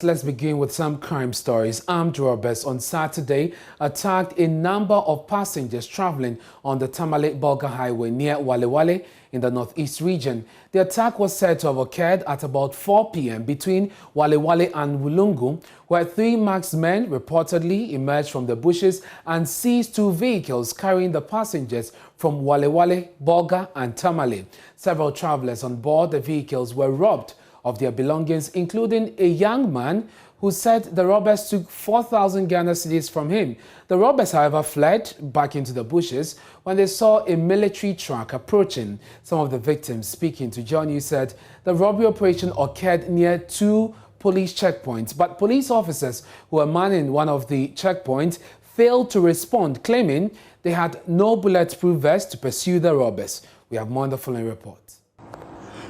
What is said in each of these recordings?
let's begin with some crime stories. Armed robbers on Saturday attacked a number of passengers traveling on the Tamale-Bolgatanga highway near Wale in the northeast region. The attack was said to have occurred at about 4 p.m. between Wale and Wulungu, where 3 masked men reportedly emerged from the bushes and seized 2 vehicles carrying the passengers from Wale, Bolga and Tamale. Several travelers on board the vehicles were robbed of their belongings, including a young man who said the robbers took 4,000 Ghana cedis from him. The robbers, however, fled back into the bushes when they saw a military truck approaching. Some of the victims speaking to John News said the robbery operation occurred near 2 police checkpoints, but police officers who were manning one of the checkpoints failed to respond, claiming they had no bulletproof vest to pursue the robbers. We have more on the following report.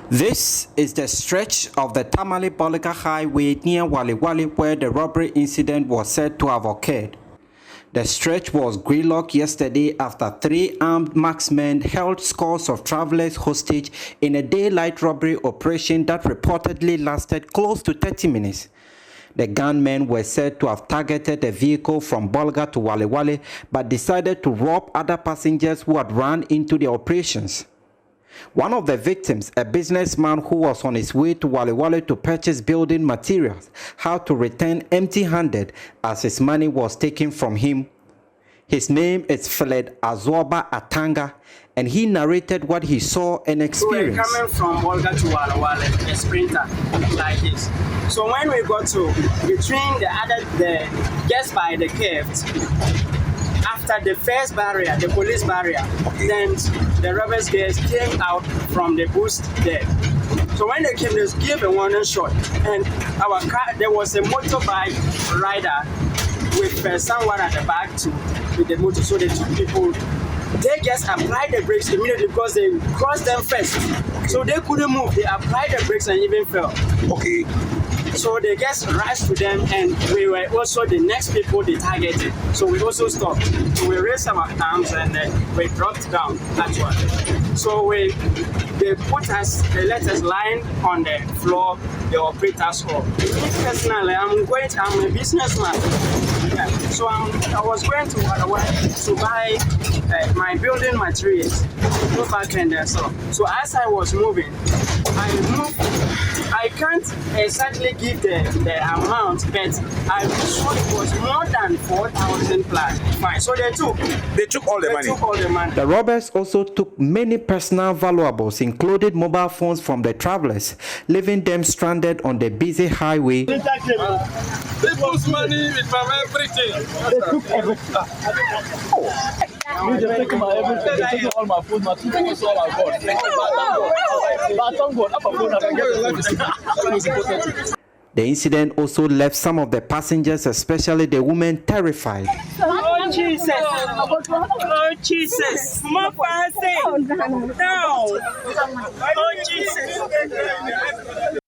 This is the stretch of the Tamale-Bolgatanga highway near Wale where the robbery incident was said to have occurred. The stretch was gridlocked yesterday after 3 armed marksmen held scores of travelers hostage in a daylight robbery operation that reportedly lasted close to 30 minutes. The gunmen were said to have targeted a vehicle from Bolga to Wale but decided to rob other passengers who had run into the operations. One of the victims, a businessman who was on his way to Wale to purchase building materials, had to return empty-handed as his money was taken from him. His name is Philed Azorba Atanga, and he narrated what he saw and experienced. We were coming from Bolga to Wale, a sprinter like this. So when we got to between just by the curve, after the first barrier, the police barrier, then the robbers guys came out from the bush there. So when they came, they gave a warning shot, and our car, there was a motorbike rider with someone at the back too, with the motor. So the 2 people, they just applied the brakes immediately because they crossed them first. So they couldn't move. They applied the brakes and even fell. Okay. So they just rushed to them, and we were also the next people they targeted. So we also stopped. So we raised our arms and we dropped down actually. So they let us lie on the floor, the operators hall. Personally, I'm a businessman. Yeah. So I was going to buy my building materials. Go back and so as I was moving, I can't exactly give the amount, but I saw it was more than 4,000 plus. Fine. So they took all the money. The robbers also took many personal valuables, including mobile phones from the travelers, leaving them stranded on the busy highway. They took money from everything. They took everything. You just take my everything. They took all my food, my two things, all I got. But thank God, up a phone, I can get everything. The incident also left some of the passengers, especially the women, terrified. Oh Jesus! Oh Jesus! More passing! No! Oh Jesus!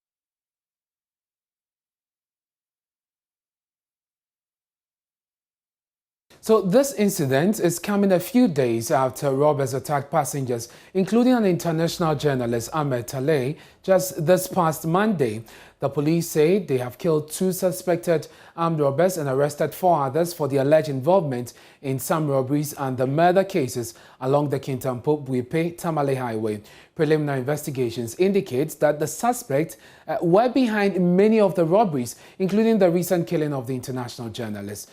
So this incident is coming a few days after robbers attacked passengers, including an international journalist, Ahmed Talay, just this past Monday. The police say they have killed 2 suspected armed robbers and arrested 4 others for the alleged involvement in some robberies and the murder cases along the Kintampo-Buipe Tamale Highway. Preliminary investigations indicate that the suspects were behind many of the robberies, including the recent killing of the international journalist.